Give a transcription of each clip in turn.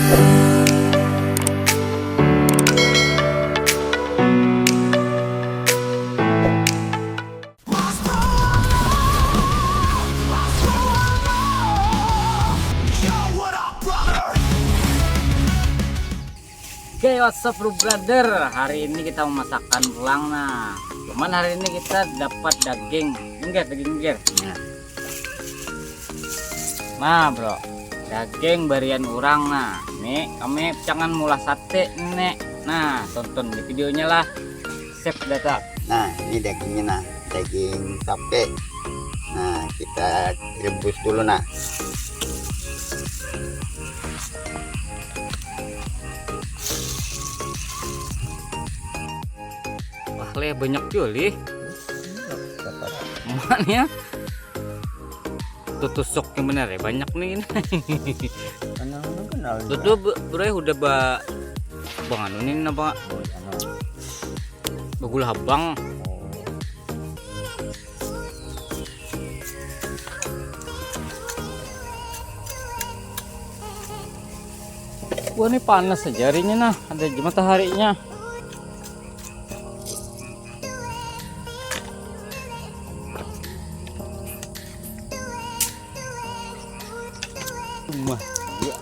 Oke, what's up bro brother, hari ini kita memasakkan tulang. Nah cuman hari ini kita dapat daging genger. Nah bro, daging barian orang. Nah nih kami jangan mulah sate nek. Nah tonton di videonya lah, save data. Nah ini dagingnya, nah daging sapi. Nah kita rebus dulu. Nah wah leh banyak juli mana tuh tusuk yang bener ya, banyak nih. Tuh bro udah bang anu ini apa bagul habang. Wah ini panas aja harinya, nah ada mataharinya. Ya.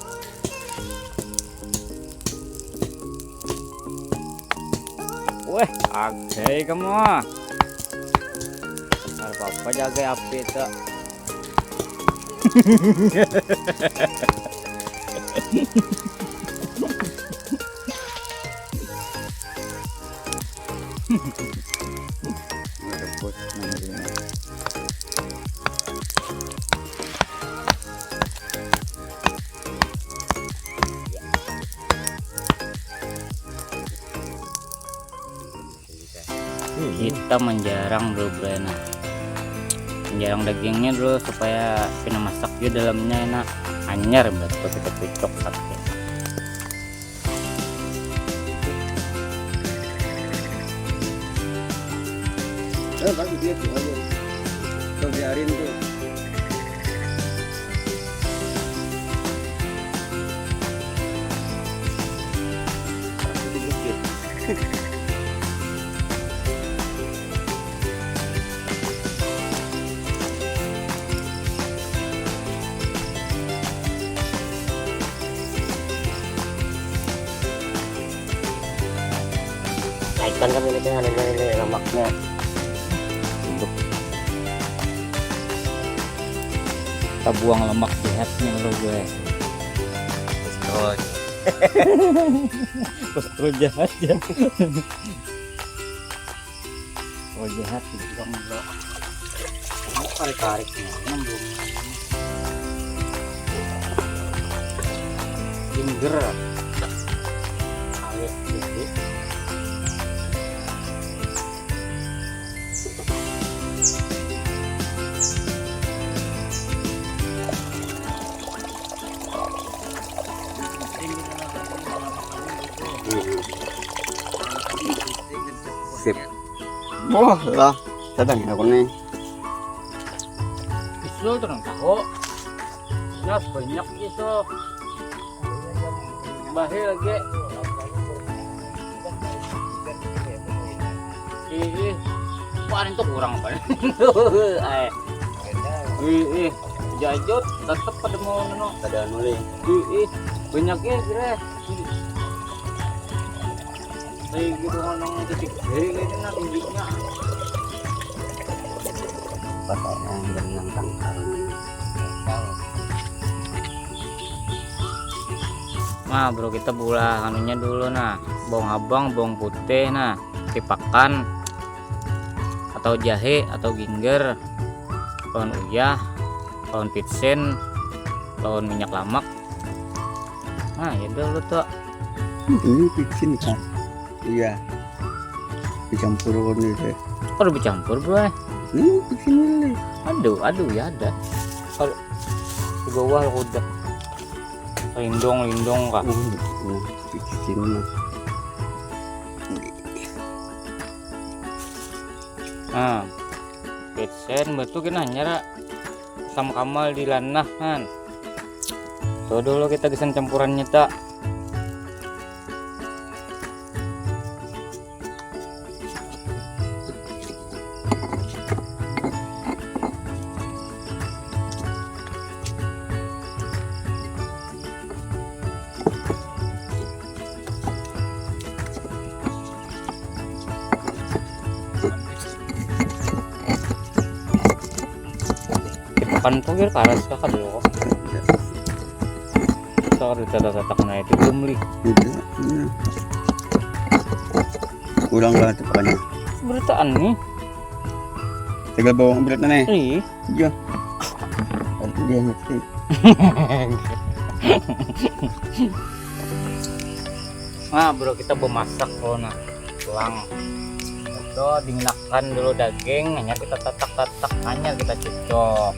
Weh, agak kamu. Apa jaga api tak? Kita menjarang dulu bro, enak menjarang dagingnya dulu supaya kena masak juga dalamnya enak anyar buat kita picok sate. bagus dia tuh aja. Tuh biarin tuh. Ikan kan ini kan ini lemaknya. Untuk kita buang lemak jahatnya lo gue. Kolesterol jahat ya. Oh jahat dibuang bro. Tarik-tariknya belum. Ginger. Ayo sedikit. Sip. Wah lah, sedang aku nih. Isu terang tahu. Ya banyak isu. Bahaya lagi. Ih, paling tuh kurang apa? Ih, jajut tetep pada mau neno. Ada nulis. Ih, banyaknya kira. Kayak gitu ngomong titik gede nah tingginya. Pasarnya berenang tangkal. Nah bro, kita bulah anunya dulu. Nah bawang abang, bawang putih, nah dipakan atau jahe atau ginger, bawang uyah, bawang pitsen, bawang minyak lamak. Nah ya udah lu tuh Ini bikin kan. Iya. Dicampur ini deh. kalau dicampur bro. Ini bikin ini. Aduh ya ada. Kalau di bawah udah lindung kak. Bikin. Nah, pitsen betul kena nyara sama kamal di lanah kan. Tuh dulu kita gesan campurannya tak. Kan tuh kira karas ka dulu. Sa tatak na itu bumli. Tidak. Kurang lah tekannya. Beritaan nih. Tegal bawang berat na eh. Ih. Iya. Nanti dia ngerti. Nah bro, kita memasak loh nah tulang. Itu digunakan dulu daging, hanya kita tatak-tatak, hanya kita cocok.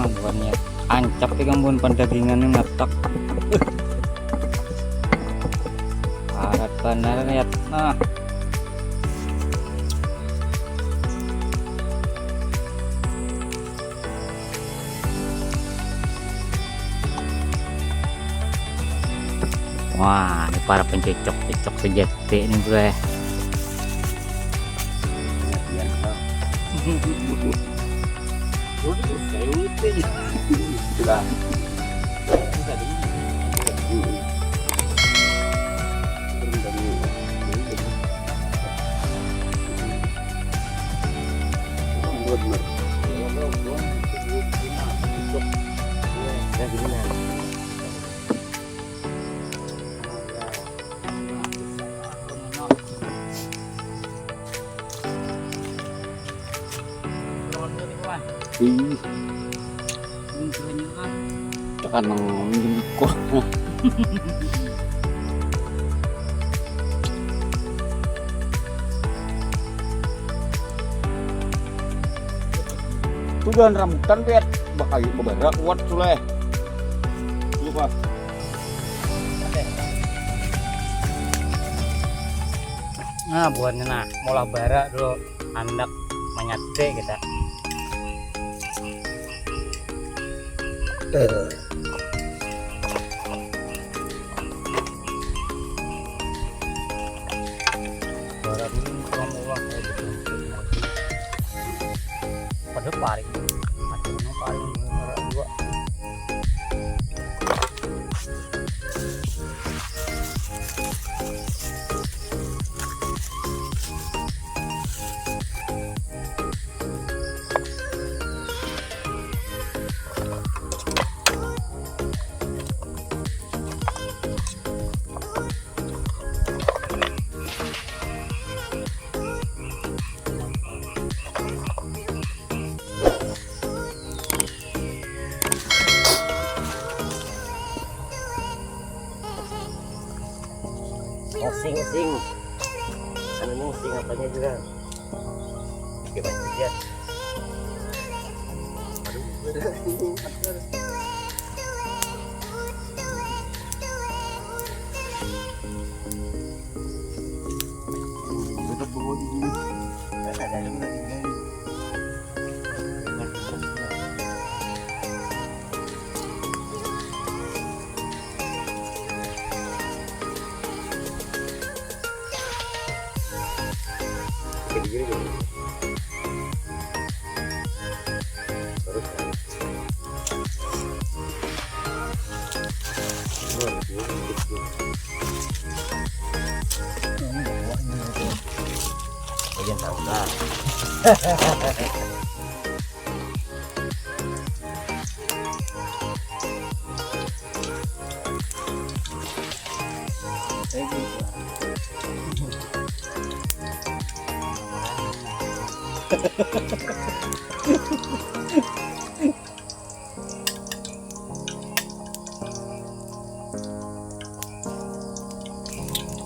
Bukannya ancap pegang bun pandagingannya matak. Arat benar ya. Nah. Wah, ini para pencocok sejati ini bro. Sudah. Tekan minjem kok. Tujuan rambutan bet bakal beberapa kuat suleh. Lupa. Nah buatnya nah molah bara dulu andak menyate kita. Bara ini kamu ulah kayak gitu. Pada paring, ada paring bara dua. Sing anu sing apanya juga gimana dia bagian saudara.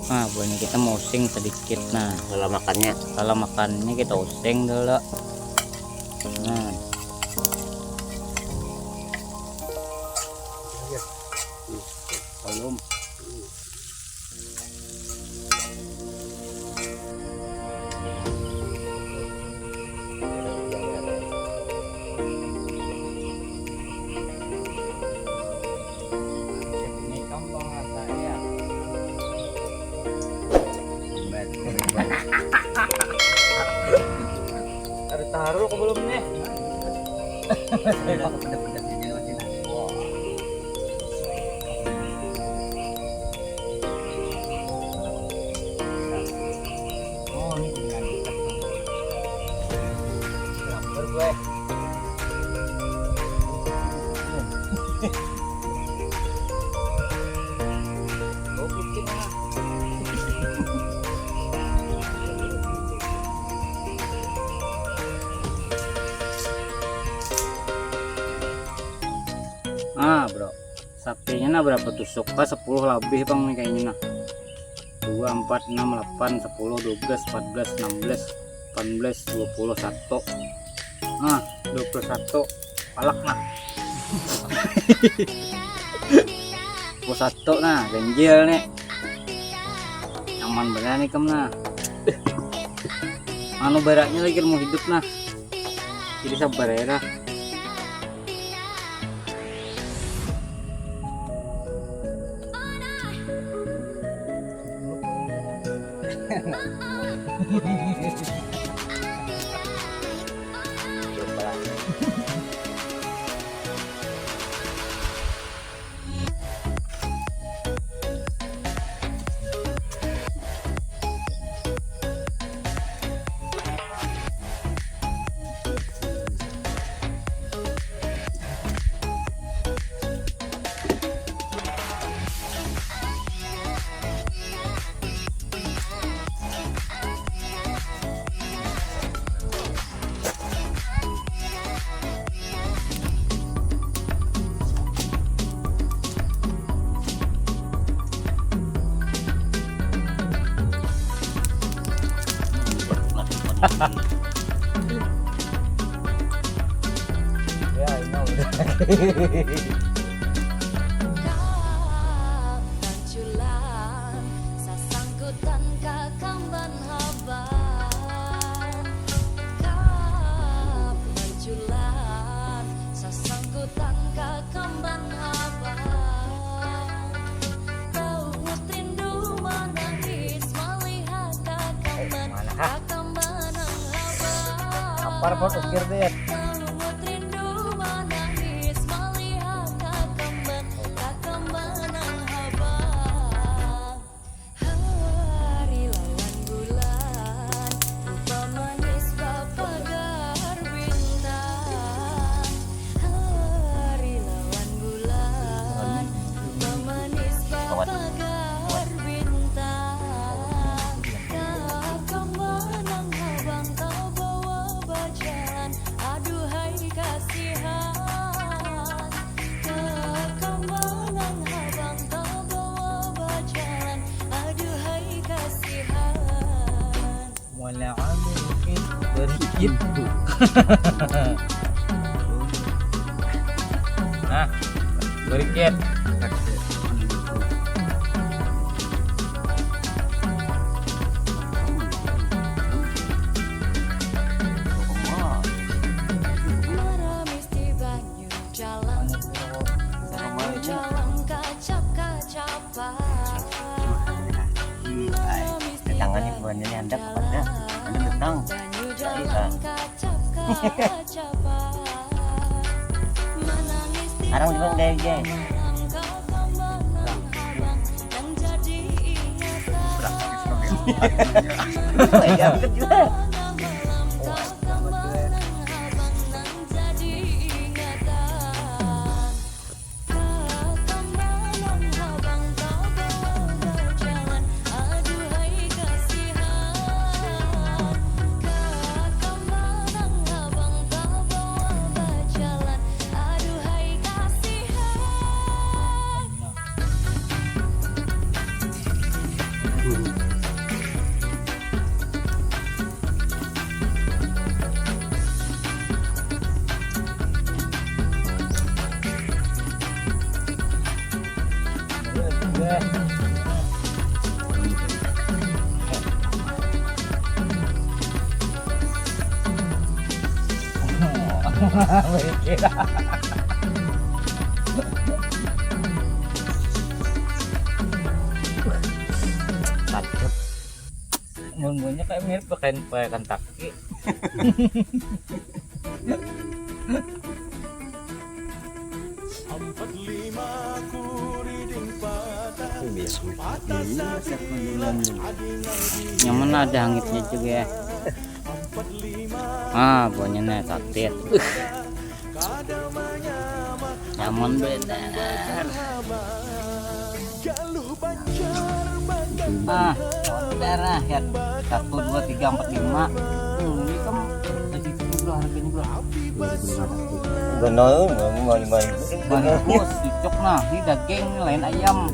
Nah buahnya kita mau using sedikit. Nah Kalau makannya kalau makannya kita using dulu. Nah Belum. taruh kok belum nih? Oh, ini dengan Gambar gue. Oh, bikin lah. Ah bro, saktinya nah berapa tusuk? 10 lebih bang nih kayaknya nah. 2, 4, 6, 8, 10, 12, 14, 16, 18, 21. Ah, 21. Palak nah. 21 nah, ganjil nih. Aman bener nih kem nah. Anu baraknya lagi mau hidup nah. Jadi sabar ya nah. Ya, ini udah. Panculan sasangkutan kakamban haban. Panculan sasangkutan kakamban haban. Kau rindu menangis melihat kakamban kakamban haban. Apar pun ukir deh. Wala kami berikit. Nah, berikit. Meramis di banyu jalan, banyu jalan kacap-kacapan. Tangannya buahnya handap kepada anu betang. Banyu jalan kacap-kacapan. Menangis di Arang di bang gaya gaya. yang jadi ingatan. Ya juga. Mulmunya kayak mirip pakaian taki. Nyaman ada hangitnya juga ya. Baunya nih tatit. Nyaman bener. Darah ya 1, 2, 3, 4, 5. Ini kan jadi 7 bro harganya bro. Benar, mau 5.000. Bagus, cocok nah. Ini daging lain ayam.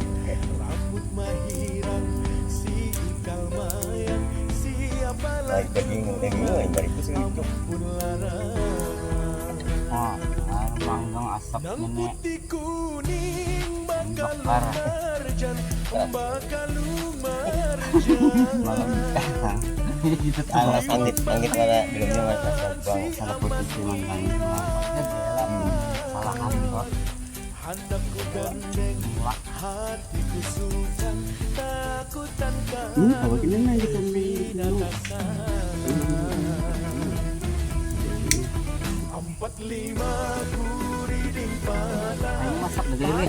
Baik daging lain itu segitu. Air manggang asapnya nek. Ini bakar. Gitu tuh. Angit mana belumnya masa bang. Salah posisi manggangnya. Salah kan kok. Apa kena lagi sampai Ayo masak dulu deh.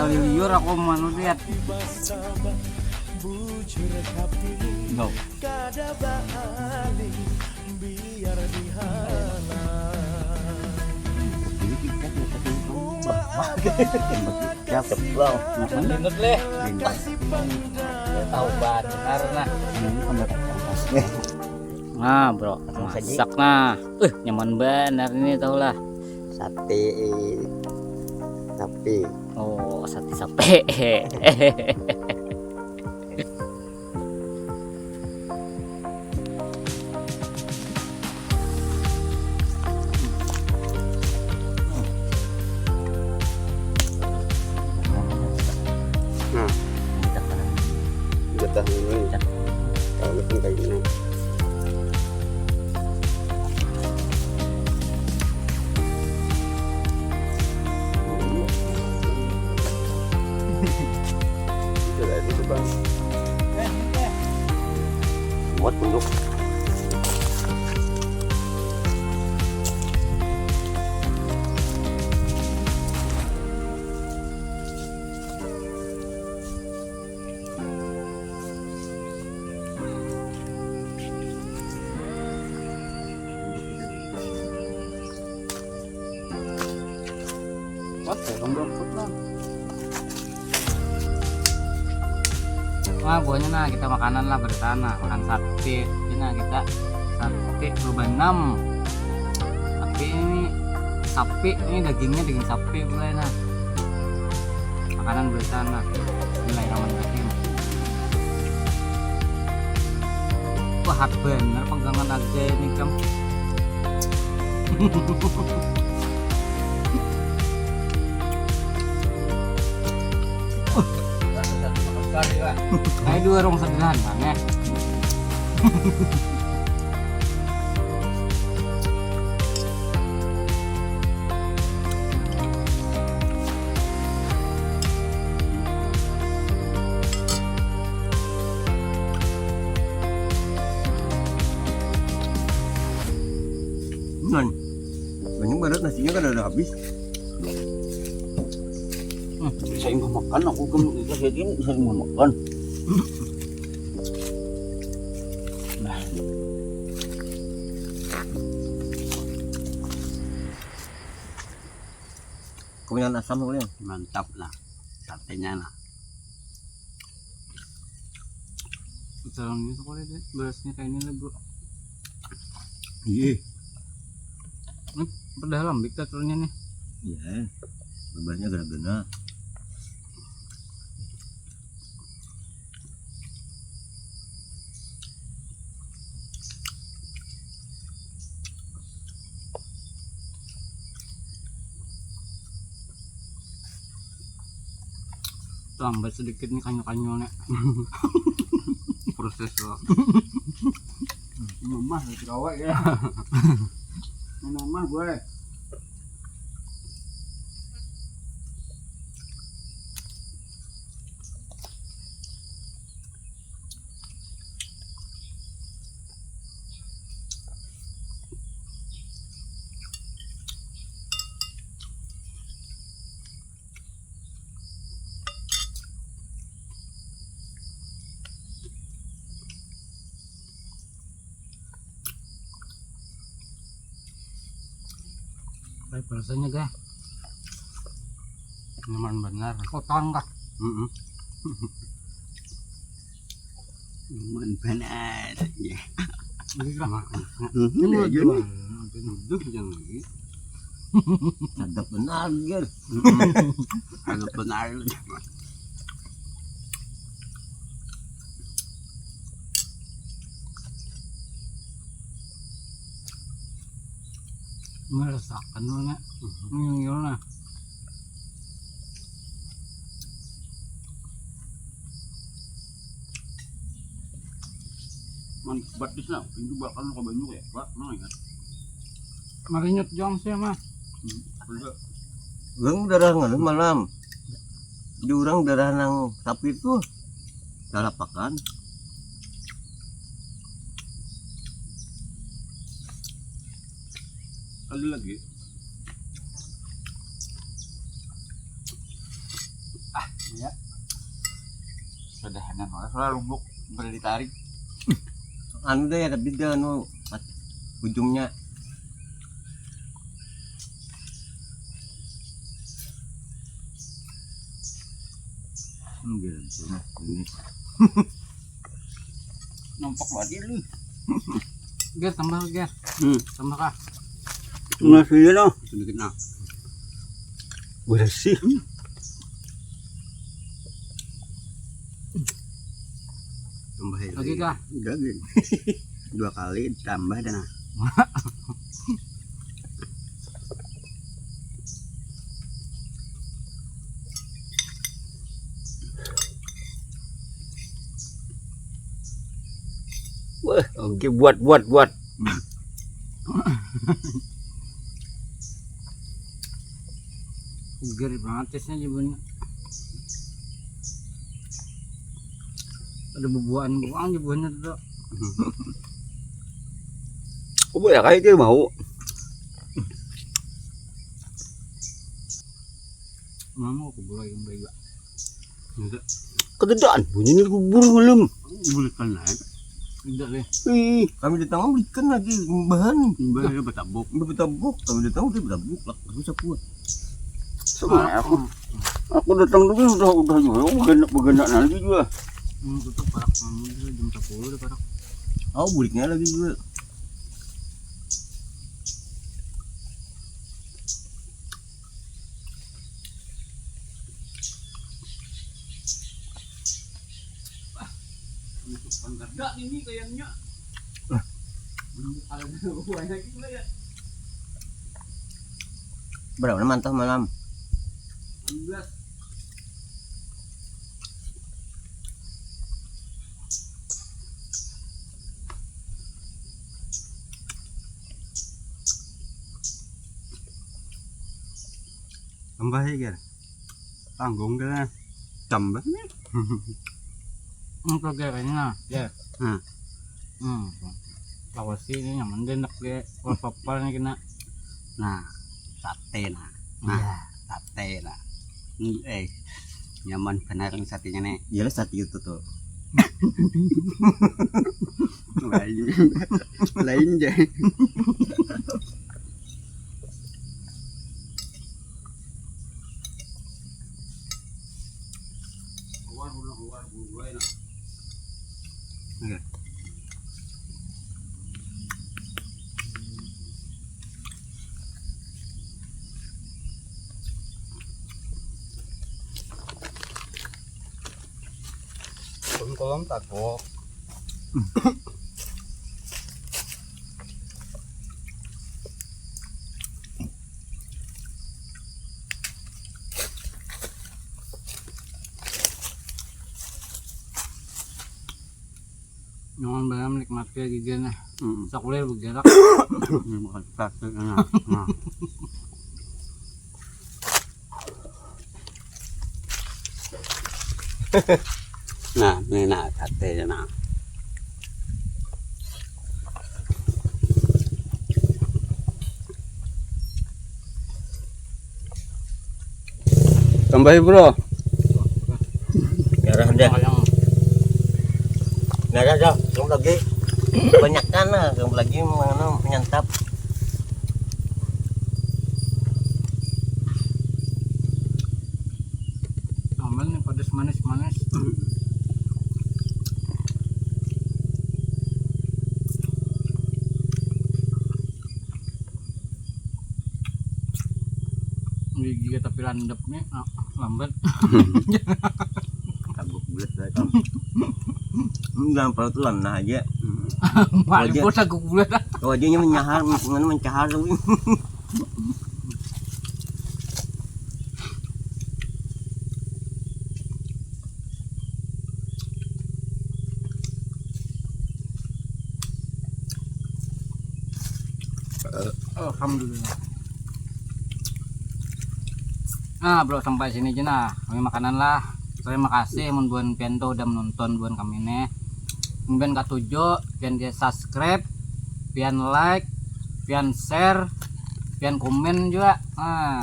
Kali liur aku mau lihat. No. ceplong. Menurut leh. Tahu benar nah. Nah bro, masak nah. Nyaman benar ini tau lah. Sate sapi. Oh, sate sapi. Getah ini. Kalau ini kayak gini. Buat tunduk. Wah, buahnya nah kita makanan lah bersana, makan sate. Ini nah kita sate 26. Tapi ini dagingnya daging sapi boleh nah. Makanan bersana. Nilai aman daging. Wah, hard bener pegangan aja ini kam. Ayo dua rong sederhana ya. Banyak banget nasinya kan udah habis. Saya mau makan, aku kan kejadian saya mau makan. Kemudian asam boleh. Mantap lah satenya lah. Betul gitu boleh deh, berasnya kayak ini lah bro. Iya. Pedah lambik ta telurnya nih. Iya. Bebannya gena-gena. Tambah sedikit nih kanyo-kanyonya. Proses lo. Mama lagi rawat ya. Mama gue. Baik rasanya ga. Nyaman benar. Kotan kah? Nyaman benar. Ya. Ini kan makan. Ini aja nih. Duduk jangan lagi. Sadap benar, Ger. Kalau benar. Merasakan lo nak. Nyungil nah. Man batis na. Pintu bakal lo kabanyo ya. Pak, mana ya? Marinyot jong sih mah. Orang darah nganu malam. Di orang darah nang sapi itu darah pakan. Kali lagi. Ya. Sederhana malah soalnya lumbuk boleh ditarik. Anu deh tapi dia anu ujungnya gitu. Nah, ini Nampak banget lu. Ger tambah ger. Tambah kah? Nasi ya no. Sedikit nah. Bersih. Tambah Lagi kah? Lagi. 2 kali tambah dan nah. Wah, oke buat. Ger banget tesnya jebunnya. Ada bebuan-buang jebunnya tuh. Oh boleh kayak dia mau. Mama aku boleh yang baik. Kededaan bunyi ini buru belum. Boleh kan naik. Tidak deh. Ih, kami datang berikan lagi bahan timbanya betabuk. betabuk kami datang udah betabuk lah aku sapu Sama aku datang dulu udah juga begenak lagi juga. Tutup parak kamu jam 10 udah parak. oh buliknya lagi juga Enggak ini kayaknya. Kalau banyak gitu ya. berapa mantap malam 16. Tambah ya, tanggung kan. Tambah nih. Untuk kayaknya ya. Hmm. Lawas ini nyaman deh nak ge. Kalau papalnya kena. Nah, sate nah. Iya. Sate nah. Nyaman benar yang satenya nih. iyalah saat itu tuh Lain deh. kolom tako. Nyaman banget menikmati giginya. Sakulir bergerak. Bukan plastik nah. Nah, ini nak sate nah. Tambahin bro. Darah deh. Yang Nah, dah. Kamu lagi banyak tanah, kamu lagi mana menyantap. sambal nih pedas manis-manis. Gigi tapi landep nih, lambat. Kagok bulat dah kamu. Enggak perlu tulan nah aja. Mari bos aku bulat. Wajahnya menyahar, mencahar. Alhamdulillah. Nah bro, sampai sini aja nah kami makanan lah. Terima kasih mun buan pian udah menonton buan kami nih. Kemudian katujo pian dia subscribe, pian like, pian share, pian komen juga. Nah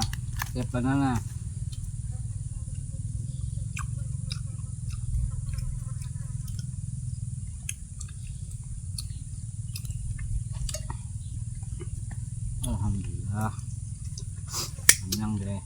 siapa nana. Alhamdulillah. Kenyang deh.